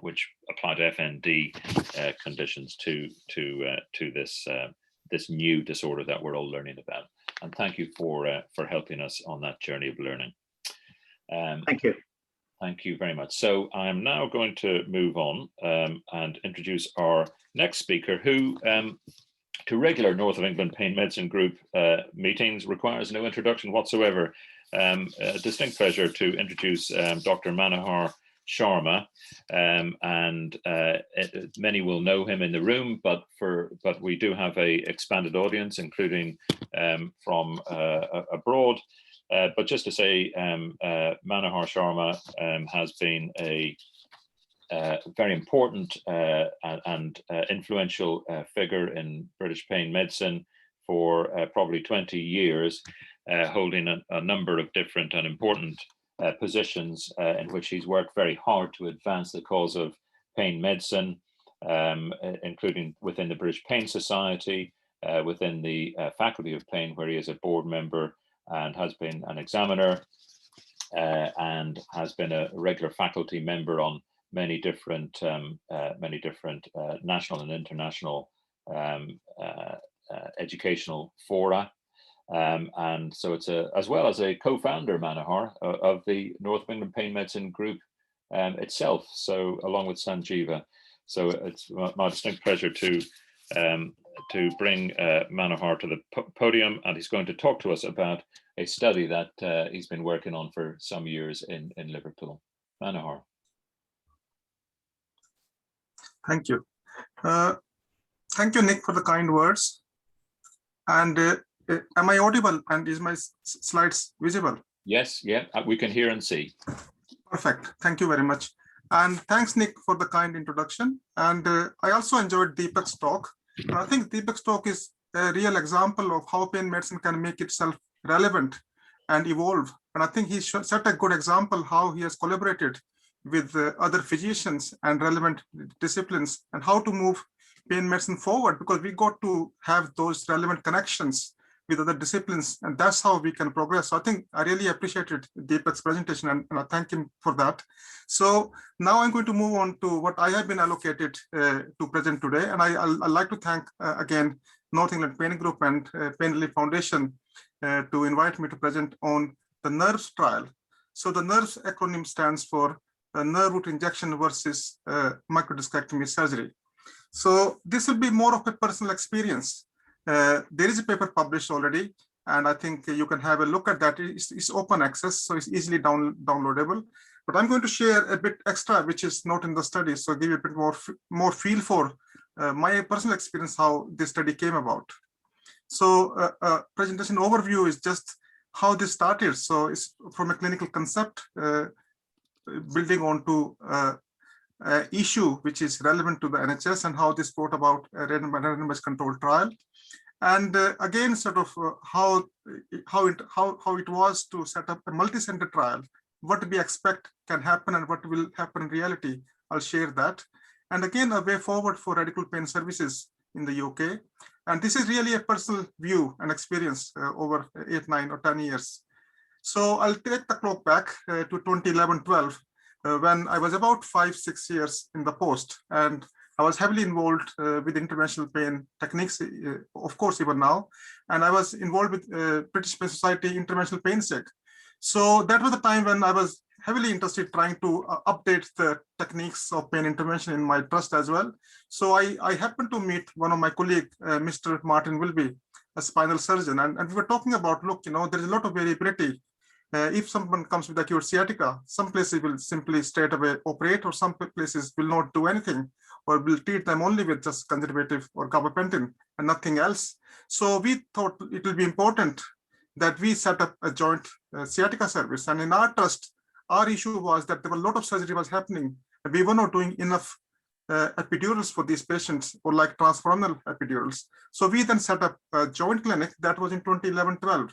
which apply to FND conditions to this new disorder that we're all learning about. And thank you for helping us on that journey of learning. Thank you. Thank you very much. So I'm now going to move on and introduce our next speaker, who to regular North of England Pain Medicine Group meetings requires no introduction whatsoever. A distinct pleasure to introduce Dr. Manohar Sharma, and many will know him in the room, but we do have a expanded audience, including from abroad. But just to say, Manohar Sharma has been a very important and influential figure in British pain medicine for probably 20 years, holding a number of different and important positions in which he's worked very hard to advance the cause of pain medicine, including within the British Pain Society, within the Faculty of Pain, where he is a board member and has been an examiner, and has been a regular faculty member on many different national and international educational fora. And so it's as well as a co-founder, Manohar, of the North of England Pain Medicine Group itself, so along with Sanjeeva. So it's my distinct pleasure to bring Manohar to the podium, and he's going to talk to us about a study that he's been working on for some years in Liverpool. Manohar. Thank you. Thank you, Nick, for the kind words. And am I audible, and is my slides visible? Yes, yeah, we can hear and see. Perfect. Thank you very much. And thanks, Nick, for the kind introduction. And I also enjoyed Deepak's talk. And I think Deepak's talk is a real example of how pain medicine can make itself relevant and evolve. And I think he set a good example how he has collaborated with other physicians and relevant disciplines and how to move pain medicine forward, because we got to have those relevant connections with other disciplines, and that's how we can progress. So I think I really appreciated Deepak's presentation, and I thank him for that. So now I'm going to move on to what I have been allocated to present today. And I'd like to thank again North England Pain Group and Pain Relief Foundation to invite me to present on the NERVES trial. So the NERVES acronym stands for nerve root injection versus microdiscectomy surgery. So this will be more of a personal experience. There is a paper published already, and I think you can have a look at that. It's open access, so it's easily downloadable. But I'm going to share a bit extra, which is not in the study, so give you a bit more feel for my personal experience, how this study came about. So presentation overview is just how this started. So it's from a clinical concept, building on to issue which is relevant to the NHS and how this brought about a randomized controlled trial, and again sort of how it was to set up a multi-center trial, what we expect can happen and what will happen in reality. I'll share that, and again a way forward for radical pain services in the UK. And this is really a personal view and experience over 8, 9 or 10 years. So I'll take the clock back to 2011-12, when I was about 5-6 years in the post, and I was heavily involved with interventional pain techniques, of course, even now. And I was involved with British Pain Society Interventional Pain Sec. So that was the time when I was heavily interested trying to update the techniques of pain intervention in my trust as well. So I happened to meet one of my colleagues, Mr. Martin Wilby, a spinal surgeon, and we were talking about, look, there is a lot of variability. If someone comes with acute sciatica, some places will simply straight away operate, or some places will not do anything, or will treat them only with just conservative or gabapentin and nothing else. So we thought it will be important that we set up a joint sciatica service. And in our trust, our issue was that there were a lot of surgery was happening, and we were not doing enough epidurals for these patients, or like transfemoral epidurals. So we then set up a joint clinic. That was in 2011-12.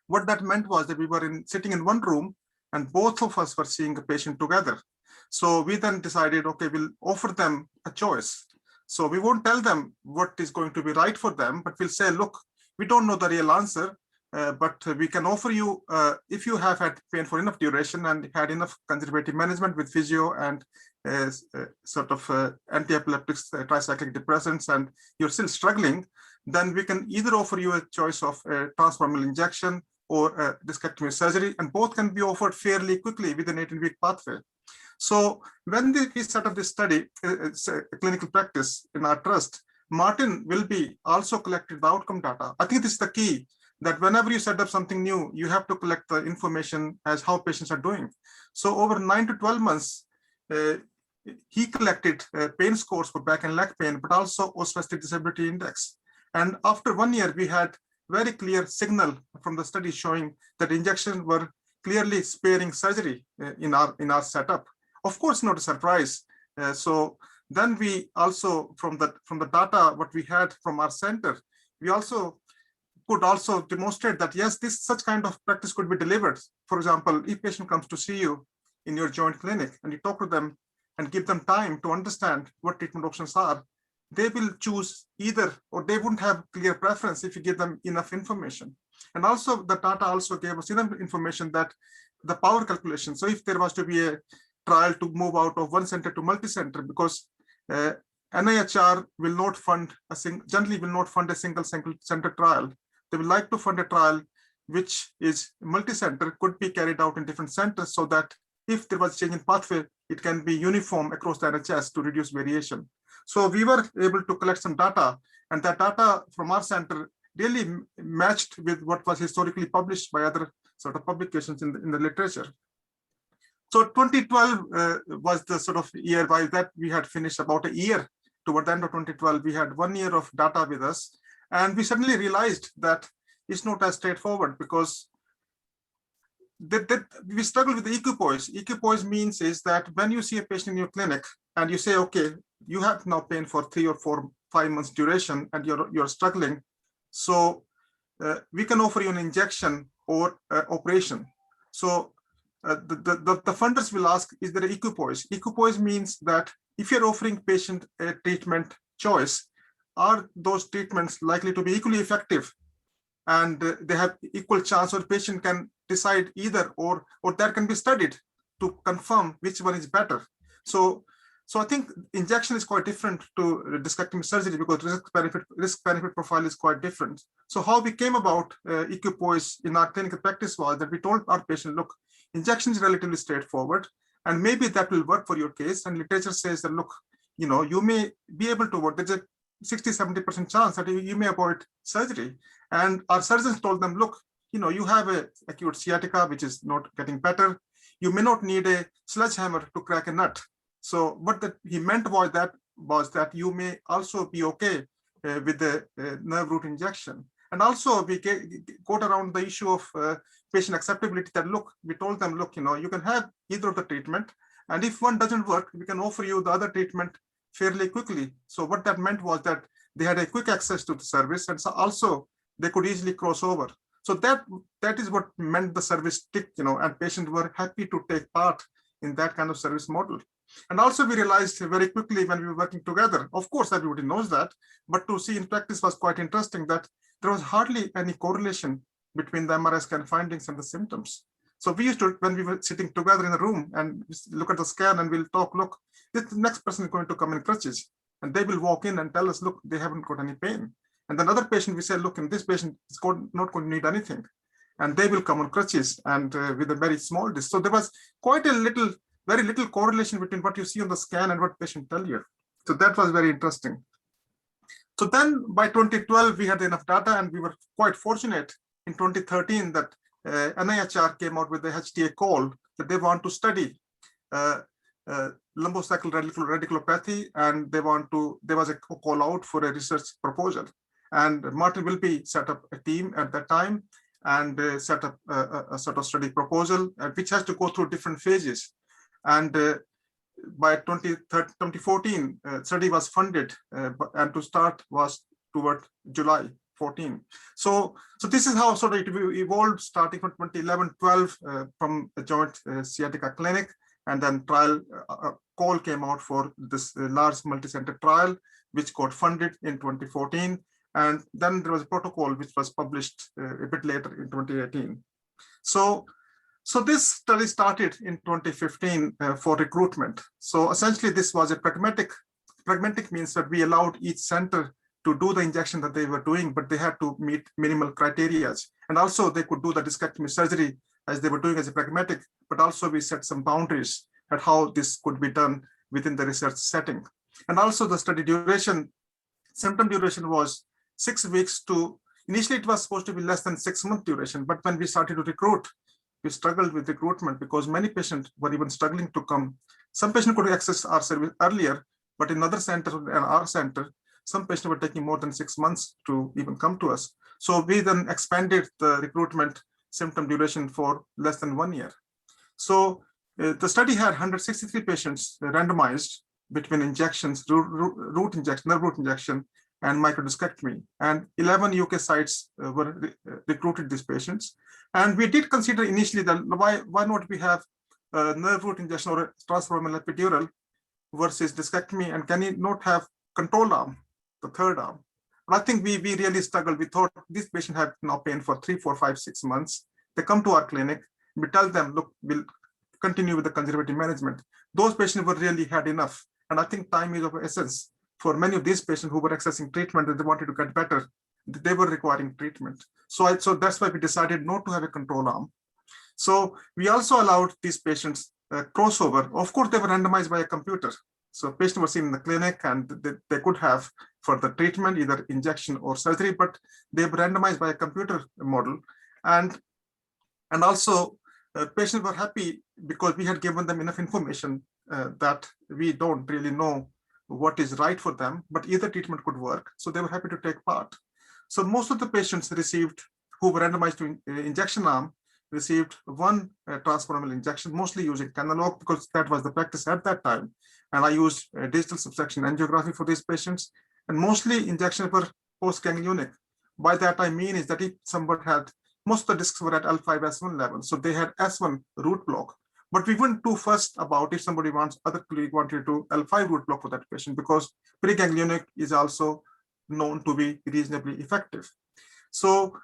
What that meant was that we were sitting in one room, and both of us were seeing a patient together. So we then decided, okay, we'll offer them a choice. So we won't tell them what is going to be right for them, but we'll say, look, we don't know the real answer, but we can offer you, if you have had pain for enough duration and had enough conservative management with physio and sort of anti-epileptics, tricyclic depressants, and you're still struggling, then we can either offer you a choice of transfemoral injection or discectomy surgery, and both can be offered fairly quickly within 18-week pathway. So when we set up this study, clinical practice in our trust, Martin will be also collected the outcome data. I think this is the key, that whenever you set up something new, you have to collect the information as how patients are doing. So over 9 to 12 months, he collected pain scores for back and leg pain, but also osteospastic disability index. And after 1 year, we had very clear signal from the study showing that injections were clearly sparing surgery in our setup. Of course, not a surprise. So then we also, from the data what we had from our center, we also could also demonstrate that yes, such kind of practice could be delivered. For example, if patient comes to see you in your joint clinic and you talk to them and give them time to understand what treatment options are, they will choose either, or they wouldn't have clear preference if you give them enough information. And also the data also gave us enough information that the power calculation. So if there was to be a trial to move out of one center to multi-center, because NIHR will not fund generally will not fund a single center trial. They would like to fund a trial which is multi-center, could be carried out in different centers, so that if there was change in pathway, it can be uniform across the NHS to reduce variation. So we were able to collect some data, and that data from our center really matched with what was historically published by other sort of publications in the literature. So 2012 was the sort of year by that we had finished about a year. Toward the end of 2012, we had 1 year of data with us, and we suddenly realized that it's not as straightforward, because we struggle with the equipoise. Equipoise means is that when you see a patient in your clinic and you say, okay, you have now pain for 3 or 4, 5 months duration and you're struggling, so we can offer you an injection or operation. So the funders will ask, is there an equipoise? Equipoise means that if you're offering patient a treatment choice, are those treatments likely to be equally effective, and they have equal chance, or patient can decide either, or that can be studied to confirm which one is better. So I think injection is quite different to discectomy surgery, because risk benefit profile is quite different. So how we came about equipoise in our clinical practice was that we told our patient, look, injection is relatively straightforward, and maybe that will work for your case. And literature says that, look, you may be able to work. There's a 60-70% chance that you may avoid surgery. And our surgeons told them, look, you have a acute sciatica which is not getting better. You may not need a sledgehammer to crack a nut. So what he meant was that you may also be okay with the nerve root injection. And also we got around the issue of patient acceptability, that look, we told them, look, you can have either of the treatment, and if one doesn't work, we can offer you the other treatment fairly quickly. So what that meant was that they had a quick access to the service, and so also they could easily cross over. So that is what meant the service stick, and patients were happy to take part in that kind of service model. And also we realized very quickly when we were working together, of course everybody knows that, but to see in practice was quite interesting, that there was hardly any correlation between the MRI scan findings and the symptoms. So we used to, when we were sitting together in a room and look at the scan and we'll talk, look, this next person is going to come in crutches, and they will walk in and tell us, look, they haven't got any pain. And then another patient, we say, look, and this patient is not going to need anything, and they will come on crutches and with a very small disc. So there was quite very little correlation between what you see on the scan and what patient tell you. So that was very interesting. So then by 2012, we had enough data, and we were quite fortunate in 2013 that NIHR came out with the HTA call that they want to study lumbosacral radiculopathy, and there was a call out for a research proposal. And Martin will be set up a team at that time and set up a sort of study proposal, which has to go through different phases. And by 2014, study was funded, and to start was toward July 14. So this is how sort of it evolved, starting from 2011-12 from a joint sciatica clinic, and then trial call came out for this large multi-center trial, which got funded in 2014. And then there was a protocol which was published a bit later in 2018. So this study started in 2015 for recruitment. So essentially, this was a pragmatic means that we allowed each center to do the injection that they were doing, but they had to meet minimal criteria. And also they could do the discectomy surgery as they were doing as a pragmatic, but also we set some boundaries at how this could be done within the research setting. And also the study duration, symptom duration was 6 weeks to, initially it was supposed to be less than 6 month duration, but when we started to recruit, we struggled with recruitment because many patients were even struggling to come. Some patients could access our service earlier, but in other centers and our center, some patients were taking more than 6 months to even come to us. So we then expanded the recruitment symptom duration for less than 1 year. So the study had 163 patients randomized between injections, root injection, nerve root injection, and microdiscectomy. And 11 UK sites were recruited these patients. And we did consider initially that why not we have a nerve root injection or a transfemoral epidural versus discectomy, and can you not have control arm, the third arm? But I think we really struggled. We thought this patient had now pain for 3, 4, 5, 6 months. They come to our clinic, we tell them, look, we'll continue with the conservative management. Those patients were really had enough. And I think time is of essence for many of these patients who were accessing treatment and they wanted to get better. They were requiring treatment. So that's why we decided not to have a control arm. So we also allowed these patients crossover. Of course, they were randomized by a computer. So patients were seen in the clinic and they could have further treatment, either injection or surgery, but they were randomized by a computer model. And also patients were happy because we had given them enough information that we don't really know what is right for them, but either treatment could work. So they were happy to take part. So most of the patients received, who were randomized to injection arm, received one transfemoral injection, mostly using Kenalog because that was the practice at that time. And I used digital subsection angiography for these patients. And mostly injections were post-ganglionic. By that I mean is that if someone had, most of the discs were at L5-S1 level, so they had S1 root block. But we weren't too fussed about if somebody wants, other colleague wanted to L5 root block for that patient, because preganglionic is also known to be reasonably effective. So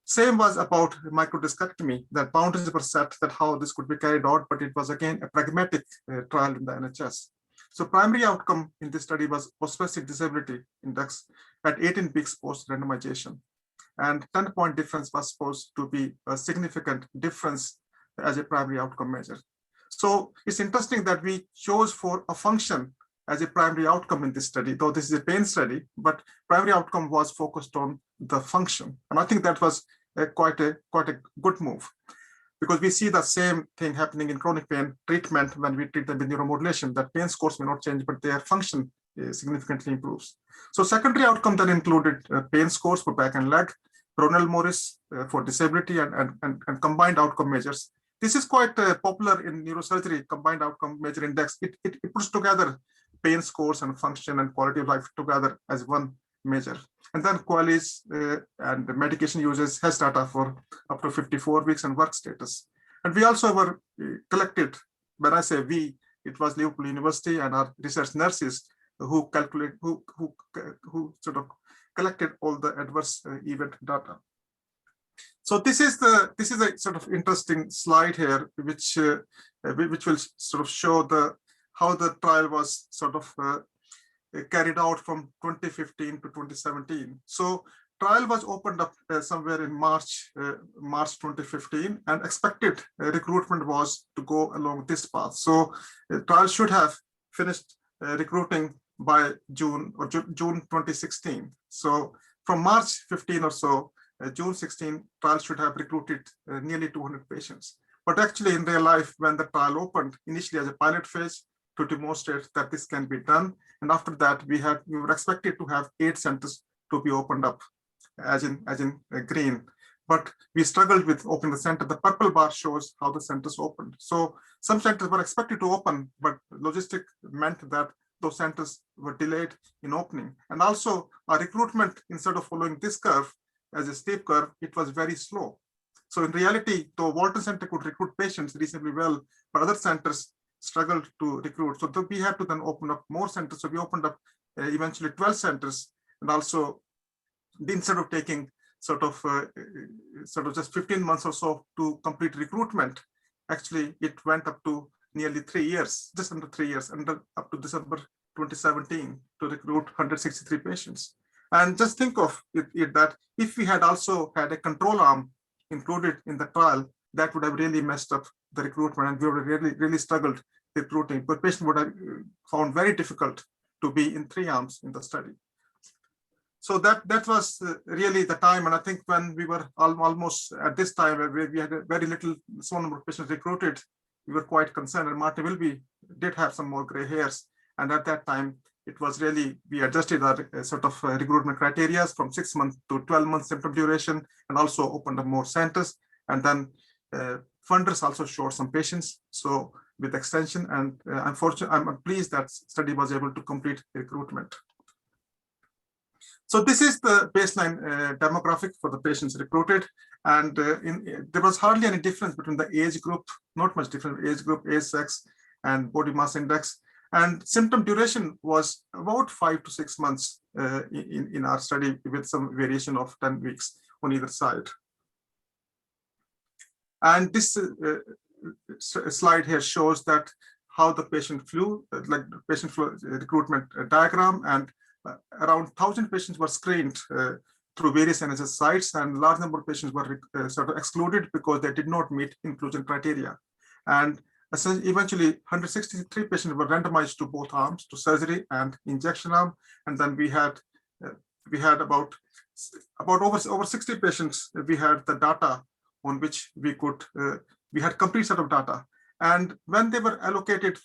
same was about microdiscectomy, that boundaries were set that how this could be carried out, but it was again a pragmatic trial in the NHS. So primary outcome in this study was post-specific disability index at 18 weeks post-randomization. And 10-point difference was supposed to be a significant difference as a primary outcome measure. So it's interesting that we chose for a function as a primary outcome in this study, though this is a pain study, but primary outcome was focused on the function. And I think that was quite a good move, because we see the same thing happening in chronic pain treatment when we treat them with neuromodulation, that pain scores may not change, but their function significantly improves. So secondary outcome then included pain scores for back and leg, Brunel Morris for disability, and combined outcome measures. This is quite popular in neurosurgery, combined outcome measure index. It puts together pain scores and function and quality of life together as one measure. And then QALYs and the medication uses has data for up to 54 weeks and work status. And we also were collected, when I say we, it was Liverpool University and our research nurses who sort of collected all the adverse event data. So this is a sort of interesting slide here, which will sort of show how the trial was sort of carried out from 2015 to 2017. So trial was opened up somewhere in March 2015, and expected recruitment was to go along this path. So the trial should have finished recruiting by June 2016. So from March 15 or so, June 16, trial should have recruited nearly 200 patients. But actually in real life, when the trial opened, initially as a pilot phase to demonstrate that this can be done, and after that we were expected to have 8 centers to be opened up, as in green. But we struggled with opening the center. The purple bar shows how the centers opened. So some centers were expected to open, but logistic meant that those centers were delayed in opening. And also our recruitment, instead of following this curve as a steep curve, it was very slow. So in reality, though Walton Center could recruit patients reasonably well, but other centers struggled to recruit. So we had to then open up more centers. So we opened up eventually 12 centers, and also instead of taking sort of just 15 months or so to complete recruitment, actually it went up to nearly 3 years, just under 3 years, up to December 2017 to recruit 163 patients. And just think of it that if we had also had a control arm included in the trial, that would have really messed up the recruitment, and we would have really struggled recruiting. But patients would have found very difficult to be in 3 arms in the study. So that was really the time, and I think when we were almost at this time, where we had a very small number of patients recruited, we were quite concerned, and Martin Wilby did have some more gray hairs. And at that time, it was really, we adjusted our recruitment criteria from 6 months to 12 months symptom duration, and also opened up more centers. And then funders also showed some patients, so with extension, and I'm pleased that study was able to complete recruitment. So this is the baseline demographic for the patients recruited, and there was hardly any difference between the age group, not much different age group, age, sex, and body mass index. And symptom duration was about 5 to 6 months in our study, with some variation of 10 weeks on either side. And this slide here shows that how the patient flew, like the patient flow recruitment diagram, and around 1,000 patients were screened through various NHS sites, and large number of patients were excluded because they did not meet inclusion criteria. And eventually 163 patients were randomized to both arms, to surgery and injection arm. And then we had about over 60 patients. We had the data on which we had complete set of data. And when they were allocated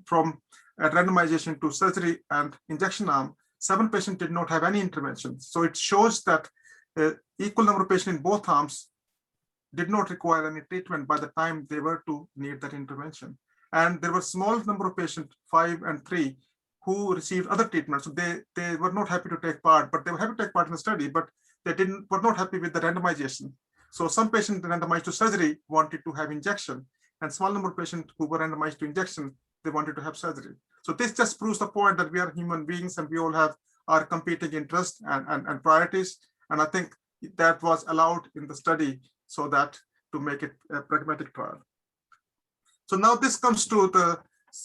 from randomization to surgery and injection arm, 7 patients did not have any intervention. So it shows that equal number of patients in both arms did not require any treatment by the time they were to need that intervention. And there were small number of patients, 5 and 3, who received other treatments. So they were not happy to take part, but they were happy to take part in the study, but they were not happy with the randomization. So some patients randomized to surgery wanted to have injection, and small number of patients who were randomized to injection, they wanted to have surgery. So this just proves the point that we are human beings and we all have our competing interests and priorities. And I think that was allowed in the study so that to make it a pragmatic trial. So now this comes to the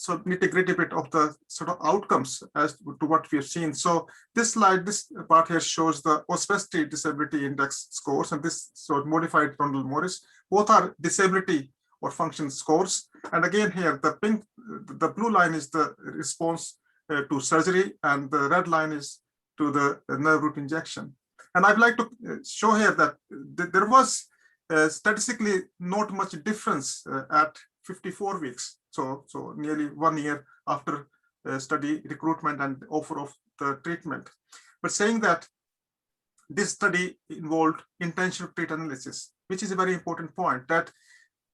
nitty-gritty bit of the sort of outcomes as to what we have seen. So this slide, this part here shows the Oswestry Disability Index scores, and this modified Rundle-Morris. Both are disability or function scores. And again here, the blue line is the response to surgery, and the red line is to the nerve root injection. And I'd like to show here that there was statistically not much difference at 54 weeks. So nearly 1 year after study recruitment and offer of the treatment. But saying that this study involved intention to treat analysis, which is a very important point, that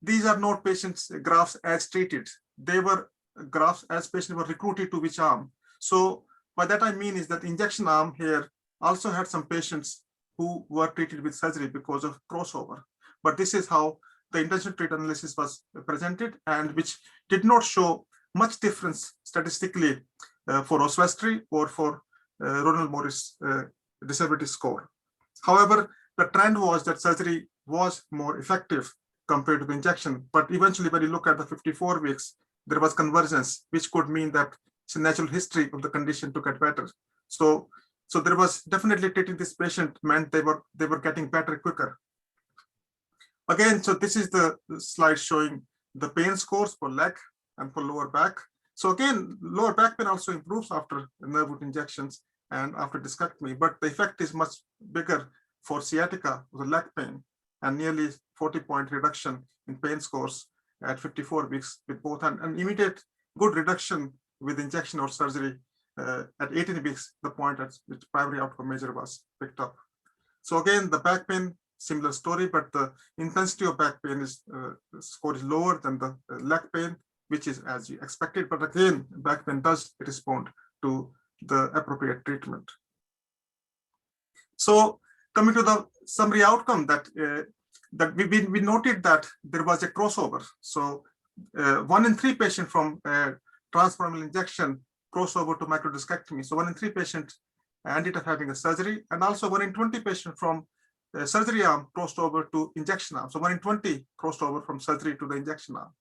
these are not patients' graphs as treated. They were graphs as patients were recruited to which arm. So by that I mean is that injection arm here also had some patients who were treated with surgery because of crossover. But this is how the intention to treat analysis was presented, and which did not show much difference statistically for Oswestry or for Rundle-Morris disability score. However, the trend was that surgery was more effective compared to the injection. But eventually, when you look at the 54 weeks, there was convergence, which could mean that it's a natural history of the condition to get better. So there was definitely treating this patient meant they were getting better quicker. Again, so this is the slide showing the pain scores for leg and for lower back. So again, lower back pain also improves after nerve root injections and after discectomy, but the effect is much bigger for sciatica, the leg pain, and nearly 40-point reduction in pain scores at 54 weeks with both, and immediate good reduction with injection or surgery at 18 weeks, the point at which primary outcome measure was picked up. So again, the back pain, similar story, but the intensity of back pain is score is lower than the leg pain, which is as you expected. But again, back pain does respond to the appropriate treatment. So coming to the summary outcome, that we noted that there was a crossover. So 1 in 3 patients from transfemoral injection crossover to microdiscectomy. So 1 in 3 patients ended up having a surgery, and also 1 in 20 patients from surgery arm crossed over to injection arm. So 1 in 20 crossed over from surgery to the injection arm.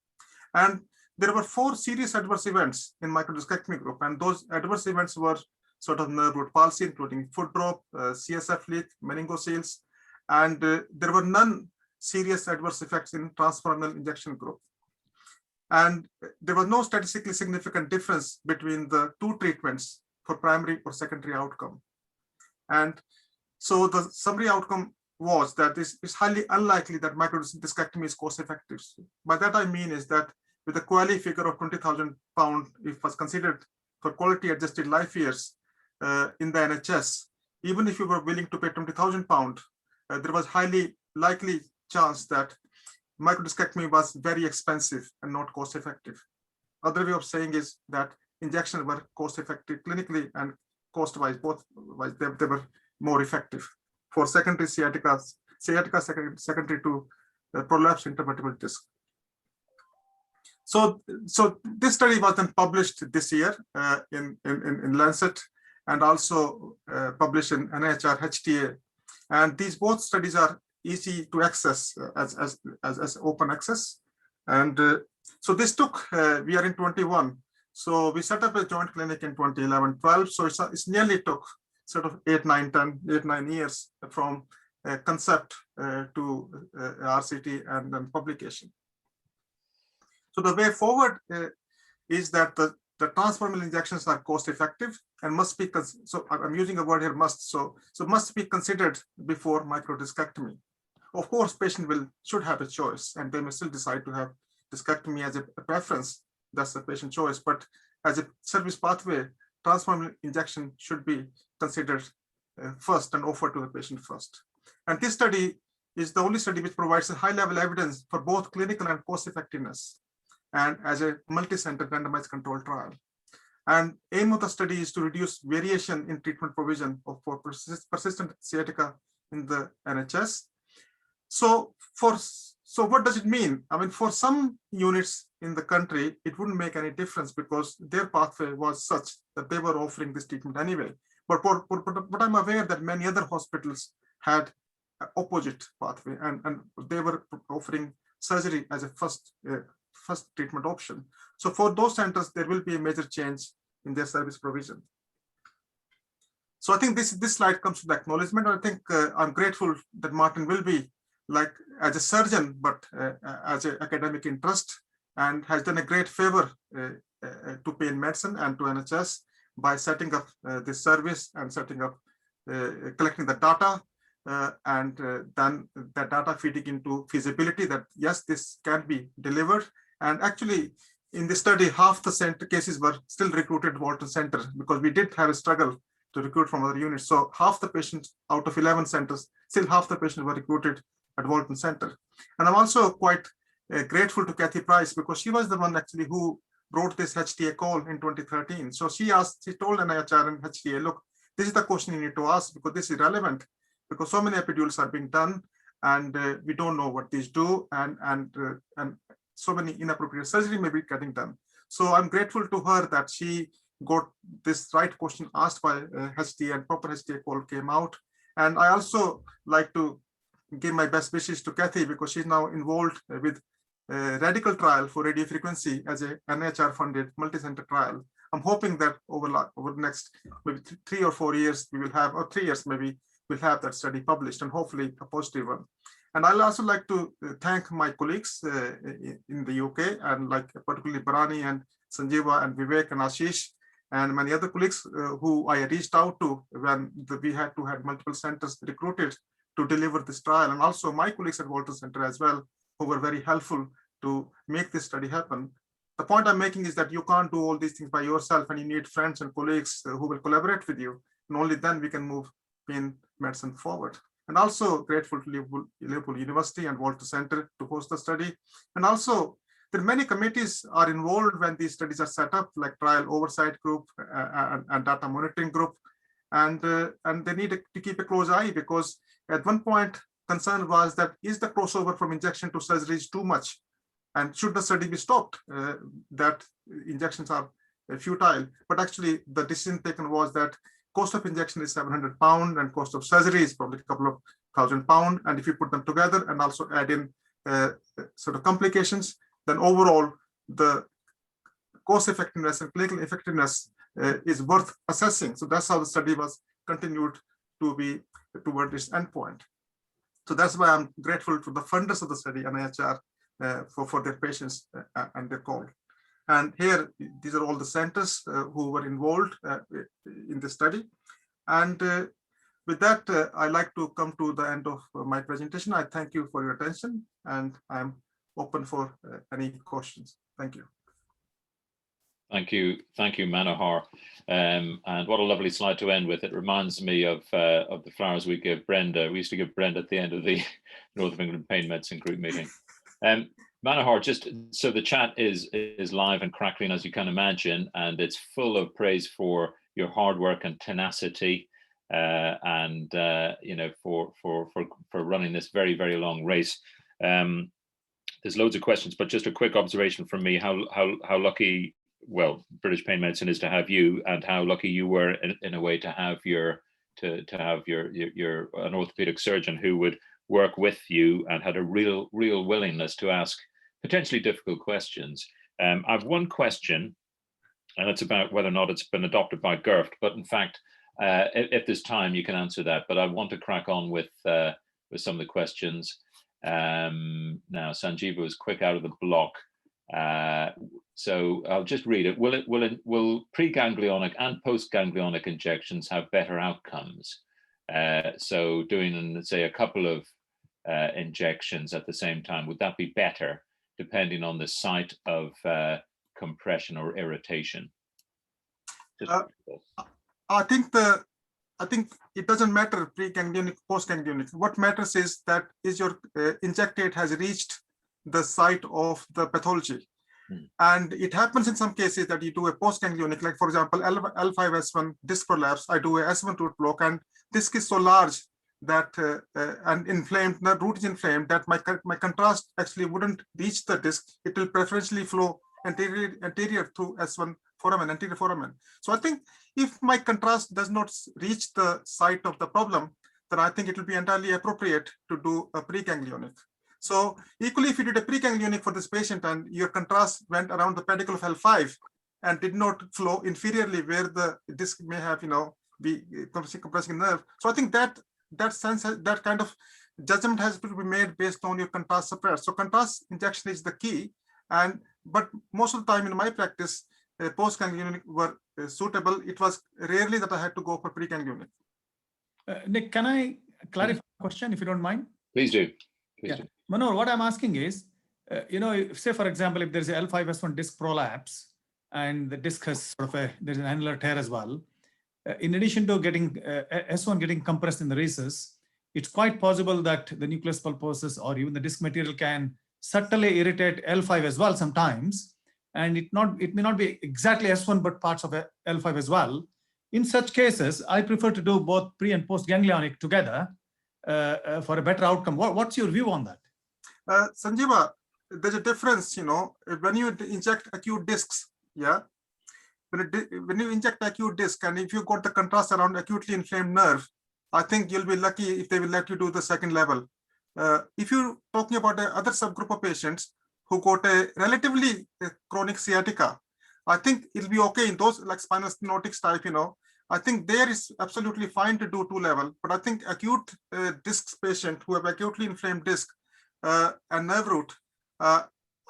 And there were 4 serious adverse events in microdiscectomy group, and those adverse events were sort of nerve root palsy, including foot drop, CSF leak, meningoceles, and there were none serious adverse effects in transfemoral injection group. And there was no statistically significant difference between the 2 treatments for primary or secondary outcome. And so the summary outcome was that it's highly unlikely that microdiscectomy is cost effective. By that I mean is that with a QALY figure of 20,000 pounds, if was considered for quality adjusted life years in the NHS, even if you were willing to pay 20,000 pounds, there was highly likely chance that microdiscectomy was very expensive and not cost effective. Other way of saying is that injections were cost effective clinically and cost wise, both wise, they were more effective for secondary sciatica secondary to prolapse intervertebral disc. So this study was then published this year in Lancet, and also published in NHR HTA. And these both studies are easy to access as open access. And so this took, we are in 21. So we set up a joint clinic in 2011-12. So it's nearly took sort of 8, 9 years from concept to RCT and then publication. So the way forward is that the transfemoral injections are cost effective and must be, so I'm using a word here, must, so must be considered before microdiscectomy. Of course, patient should have a choice, and they may still decide to have discectomy as a preference. That's the patient choice, but as a service pathway, transfemoral injection should be considered first and offered to the patient first. And this study is the only study which provides a high-level evidence for both clinical and cost effectiveness, and as a multi-center randomized controlled trial. And aim of the study is to reduce variation in treatment provision for persistent sciatica in the NHS. So what does it mean? I mean, for some units in the country, it wouldn't make any difference because their pathway was such that they were offering this treatment anyway. But I'm aware that many other hospitals had opposite pathway, and they were offering surgery as a first treatment option. So for those centers, there will be a major change in their service provision. So I think this slide comes to the acknowledgement. I think I'm grateful that Martin will be, like, as a surgeon, but as an academic interest, and has done a great favor to pain medicine and to NHS by setting up this service and setting up, collecting the data, and then the data feeding into feasibility that yes, this can be delivered. And actually, in the study, half the center cases were still recruited at Walton Center because we did have a struggle to recruit from other units. So half the patients out of 11 centers, still half the patients were recruited at Walton Center. And I'm also quite grateful to Kathy Price because she was the one actually who wrote this HTA call in 2013. So she told NIHR and HTA, look, this is the question you need to ask because this is relevant because so many epidurals are being done and we don't know what these do, and so many inappropriate surgery may be getting done. So I'm grateful to her that she got this right question asked by HTA, and proper HTA call came out. And I also like to give my best wishes to Kathy because she's now involved with a radical trial for radiofrequency as a NHR funded multi-center trial. I'm hoping that over the next maybe 3 or 4 years, we will have, or 3 years maybe, we'll have that study published, and hopefully a positive one. And I'll also like to thank my colleagues in the UK, and like particularly Barani and Sanjeeva and Vivek and Ashish and many other colleagues who I reached out to when we had to have multiple centers recruited to deliver this trial, and also my colleagues at Walton Center as well, who were very helpful to make this study happen. The point I'm making is that you can't do all these things by yourself, and you need friends and colleagues who will collaborate with you, and only then we can move pain medicine forward. And also grateful to Liverpool University and Walton Center to host the study. And also there are many committees are involved when these studies are set up, like trial oversight group and data monitoring group. And they need to keep a close eye because at one point concern was that is the crossover from injection to surgery is too much, and should the study be stopped, that injections are futile. But actually the decision taken was that cost of injection is £700 and cost of surgery is probably a couple of £1,000. And if you put them together and also add in sort of complications, then overall the cost effectiveness and clinical effectiveness is worth assessing. So that's how the study was continued to be toward this endpoint. So that's why I'm grateful to the funders of the study, NIHR, for their patience and their call. And here, these are all the centers who were involved in the study. And with that, I'd like to come to the end of my presentation. I thank you for your attention, and I'm open for any questions. Thank you. Thank you, Manohar. And what a lovely slide to end with. It reminds me of the flowers we give Brenda. We used to give Brenda at the end of the North of England Pain Medicine group meeting. Manohar, just so the chat is live and crackling, as you can imagine, and it's full of praise for your hard work and tenacity, and you know, for running this very, very long race. There's loads of questions, but just a quick observation from me: how lucky, well, British Pain Medicine is to have you, and how lucky you were in a way to have an orthopedic surgeon who would work with you and had a real willingness to ask potentially difficult questions. I've one question, and it's about whether or not it's been adopted by GERFT, but in fact, if there's time, you can answer that. But I want to crack on with some of the questions. Now, Sanjeeva was quick out of the block. So I'll just read it. Will pre-ganglionic and post-ganglionic injections have better outcomes? So doing, let's say, a couple of injections at the same time, would that be better depending on the site of compression or irritation? I think it doesn't matter pre-ganglionic, post-ganglionic. What matters is that your injectate has reached the site of the pathology. And it happens in some cases that you do a post-ganglionic, like for example, L5-S1 disc prolapse, I do a S1 root block, and disc is so large that and inflamed, the root is inflamed, that my contrast actually wouldn't reach the disc. It will preferentially flow anterior through S1 foramen, anterior foramen. So I think if my contrast does not reach the site of the problem, then I think it will be entirely appropriate to do a pre-ganglionic. So equally, if you did a pre-ganglionic for this patient and your contrast went around the pedicle of L5 and did not flow inferiorly where the disc may have, be compressing nerve. So I think that kind of judgment has to be made based on your contrast suppressed. So contrast injection is the key. But most of the time in my practice, post-ganglionic were suitable. It was rarely that I had to go for pre-ganglionic. Nick, can I clarify a question if you don't mind? Please do. Please do. Manohar, what I'm asking is, say for example, if there's a L5-S1 disc prolapse and the disc has there's an annular tear as well, in addition to getting S1 getting compressed in the recess, it's quite possible that the nucleus pulposus or even the disc material can subtly irritate L5 as well sometimes, and it may not be exactly S1 but parts of L5 as well. In such cases, I prefer to do both pre and post ganglionic together for a better outcome. What's your view on that? Sanjeeva, there's a difference, when you inject acute discs, when you inject acute disc and if you got the contrast around acutely inflamed nerve, I think you'll be lucky if they will let you do the second level. If you're talking about the other subgroup of patients who got a relatively chronic sciatica, I think it'll be okay in those like spinal stenotics type, I think there is absolutely fine to do 2 level, but I think acute disc patient who have acutely inflamed disc and nerve root,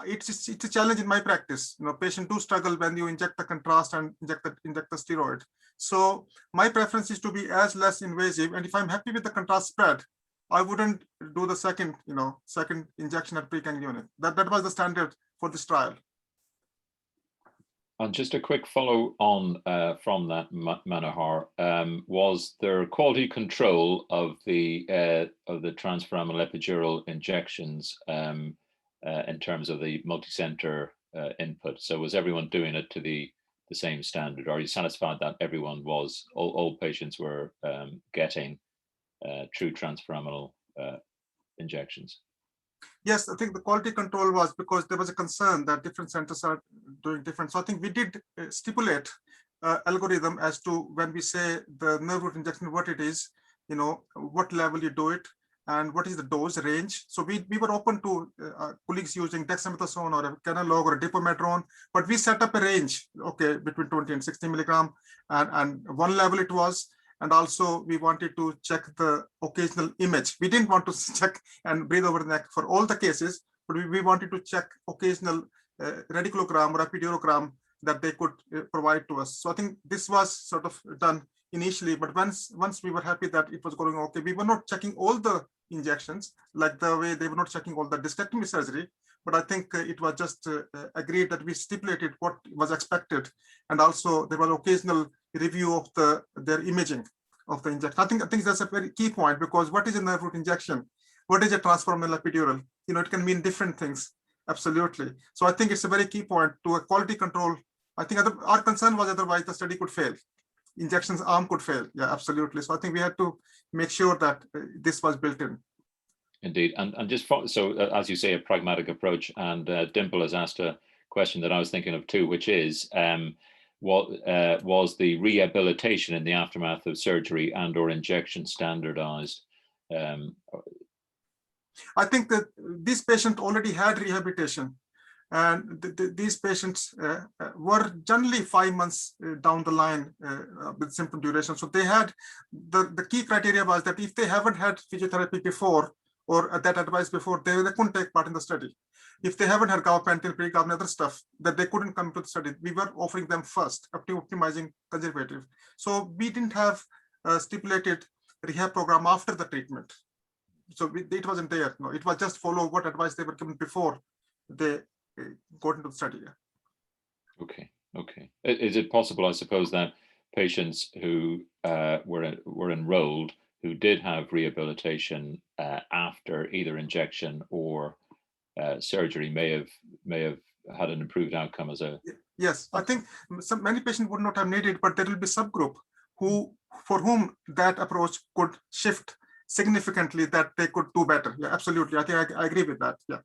it's a challenge in my practice. Patients do struggle when you inject the contrast and inject the steroid. So my preference is to be as less invasive, and if I'm happy with the contrast spread, I wouldn't do the second injection at pre-ganglionic. That was the standard for this trial. And just a quick follow on from that, Manohar, was there quality control of the transforaminal epidural injections in terms of the multi-center input? So was everyone doing it to the same standard? Are you satisfied that everyone was, all patients were getting true transforaminal injections? Yes, I think the quality control was because there was a concern that different centers are doing different. So I think we did stipulate algorithm as to when we say the nerve root injection, what it is, what level you do it, and what is the dose range. So we were open to colleagues using dexamethasone or a Kenalog or a dipomedrone, but we set up a range, okay, between 20 and 60 milligram, and one level it was. And also we wanted to check the occasional image. We didn't want to check and breathe over the neck for all the cases, but we wanted to check occasional radiculogram or epidurogram that they could provide to us. So I think this was sort of done initially, but once we were happy that it was going okay, we were not checking all the injections like the way they were not checking all the discectomy surgery, but I think it was just agreed that we stipulated what was expected, and also there was occasional review of their imaging of the injection. I think that's a very key point, because what is a nerve root injection? What is a transfemoral epidural? It can mean different things. Absolutely. So I think it's a very key point to a quality control. I think our concern was otherwise the study could fail. Injections arm could fail. Yeah, absolutely. So I think we had to make sure that this was built in. Indeed. And just so as you say, a pragmatic approach. And Dimple has asked a question that I was thinking of too, which is what was the rehabilitation in the aftermath of surgery and or injection standardized? I think that these patients already had rehabilitation, and these patients were generally 5 months down the line with symptom duration. So they had the key criteria was that if they haven't had physiotherapy before or that advice before, they couldn't take part in the study. If they haven't had gabapentin, pre-gab, and other stuff, that they couldn't come to the study, we were offering them first, optimizing conservative. So we didn't have a stipulated rehab program after the treatment. So it wasn't there. No, it was just follow what advice they were given before they got into the study. Okay. Is it possible, I suppose, that patients who were enrolled who did have rehabilitation after either injection or surgery may have had an improved outcome as a? Yes, I think many patients would not have needed, but there will be subgroup for whom that approach could shift significantly, that they could do better. Yeah, absolutely. I think I agree with that. Yeah.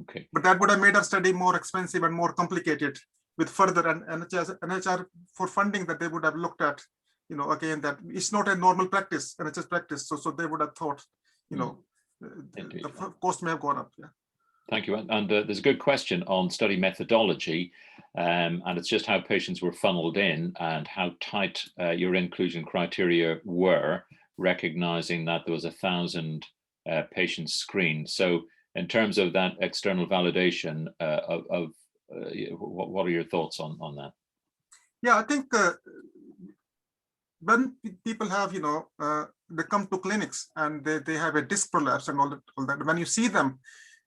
Okay. But that would have made our study more expensive and more complicated with further and NHR for funding that they would have looked at, again, that it's not a normal practice, NHS practice. So they would have thought, the cost may have gone up. Yeah. Thank you. And there's a good question on study methodology, and it's just how patients were funneled in and how tight your inclusion criteria were, recognizing that there was 1,000 patients screened. So in terms of that external validation what are your thoughts on that? Yeah, I think when people have, they come to clinics and they have a disc prolapse and all that, when you see them,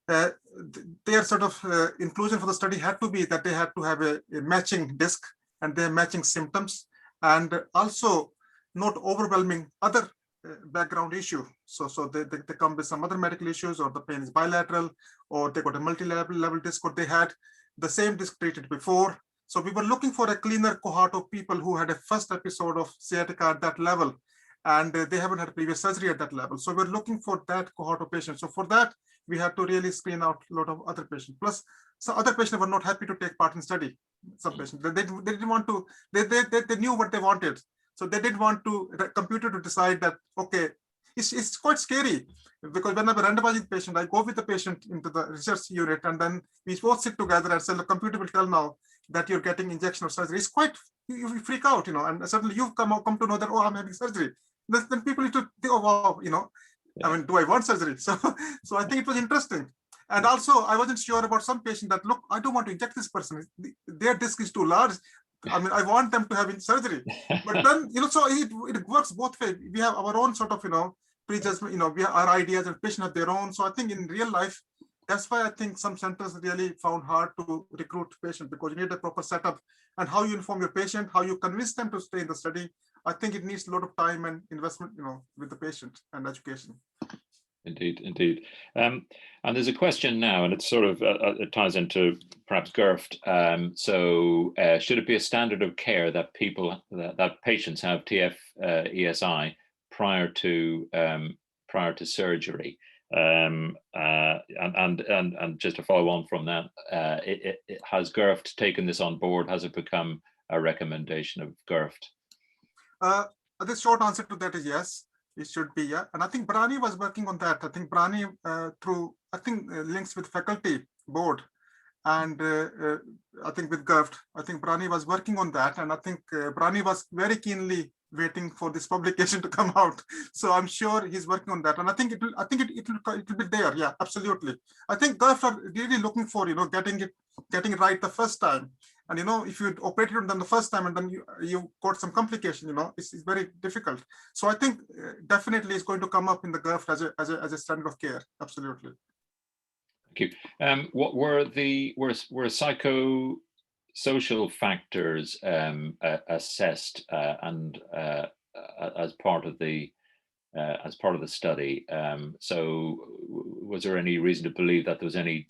their sort of inclusion for the study had to be that they had to have a matching disc and their matching symptoms, and also not overwhelming other background issue. So they come with some other medical issues, or the pain is bilateral, or they got a multi-level disc, or they had the same disc treated before. So we were looking for a cleaner cohort of people who had a first episode of sciatica at that level, and they haven't had previous surgery at that level. So we're looking for that cohort of patients. So for that, we had to really screen out a lot of other patients. Plus, some other patients were not happy to take part in study. Some patients, they didn't want to, they knew what they wanted. So they didn't want the computer to decide that, okay, it's quite scary, because when I'm a randomizing patient, I go with the patient into the research unit, and then we both sit together and say, the computer will tell now that you're getting injection or surgery. It's quite, you freak out, and suddenly you've come to know that, oh, I'm having surgery. Then people need to think, oh, wow, yeah. I mean, do I want surgery? So I think it was interesting. And also, I wasn't sure about some patient that, look, I don't want to inject this person. Their disc is too large. I mean, I want them to have surgery. But then, so it works both ways. We have our own sort of, prejudgment, we have our ideas, and patients have their own. So I think in real life, that's why I think some centers really found hard to recruit patients, because you need a proper setup, and how you inform your patient, how you convince them to stay in the study. I think it needs a lot of time and investment, with the patient and education. Indeed. And there's a question now, and it's sort of, it ties into perhaps GIRFT. So should it be a standard of care that that patients have TF-ESI prior to surgery? And just to follow on from that, has GIRFT taken this on board? Has it become a recommendation of GIRFT? The short answer to that is yes, it should be, yeah. And I think Brani was working on that. I think Brani through, links with faculty board and I think with GIRFT, I think Brani was working on that. And I think Brani was very keenly waiting for this publication to come out. So I'm sure he's working on that. And I think it will be there. Yeah, absolutely. I think GIRFT are really looking for, getting it right the first time. And, if you operated on them the first time and then you got some complication, it's very difficult. So I think definitely it's going to come up in the GIRFT as a standard of care. Absolutely. Thank you. What were psychosocial factors assessed and as part of the study? So was there any reason to believe that there was any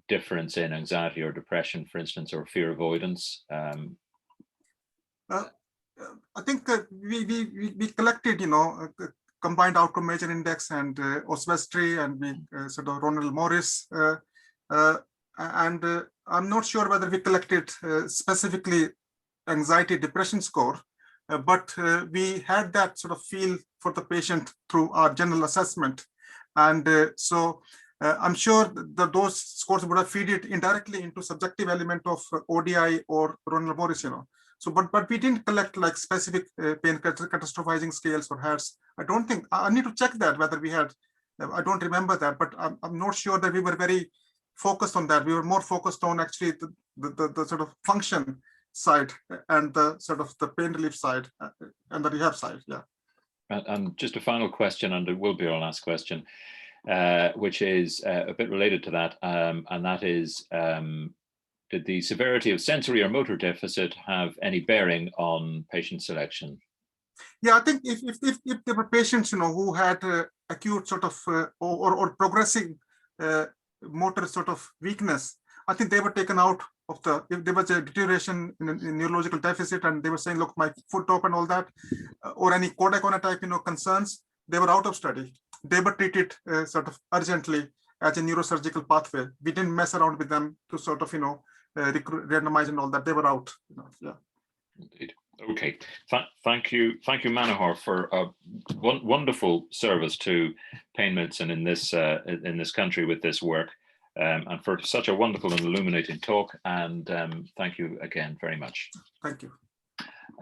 difference in anxiety or depression, for instance, or fear avoidance? I think we collected, combined outcome measure index and oswestry and we sort of Ronald Morris and I'm not sure whether we collected specifically anxiety depression score, but we had that sort of feel for the patient through our general assessment. And so I'm sure that those scores would have fed it indirectly into subjective element of ODI or Ronald Morris, So, but we didn't collect like specific pain catastrophizing scales or HARS. I don't think, I need to check that whether we had, I don't remember that, but I'm not sure that we were very focused on that. We were more focused on actually the sort of function side and the sort of the pain relief side and the rehab side, yeah. And just a final question, and it will be our last question, which is a bit related to that, and that is, did the severity of sensory or motor deficit have any bearing on patient selection? Yeah, I think if there were patients, who had acute sort of or progressing motor sort of weakness, I think they were taken out of the, if there was a deterioration in neurological deficit and they were saying, look, my foot up and all that, or any Kodakona type, concerns, they were out of study. They were treated sort of urgently as a neurosurgical pathway. We didn't mess around with them to sort of, randomize and all that. They were out, yeah. Indeed. Okay, thank you, Manohar, for a wonderful service to pain medicine in this country with this work, and for such a wonderful and illuminating talk. And thank you again very much. Thank you.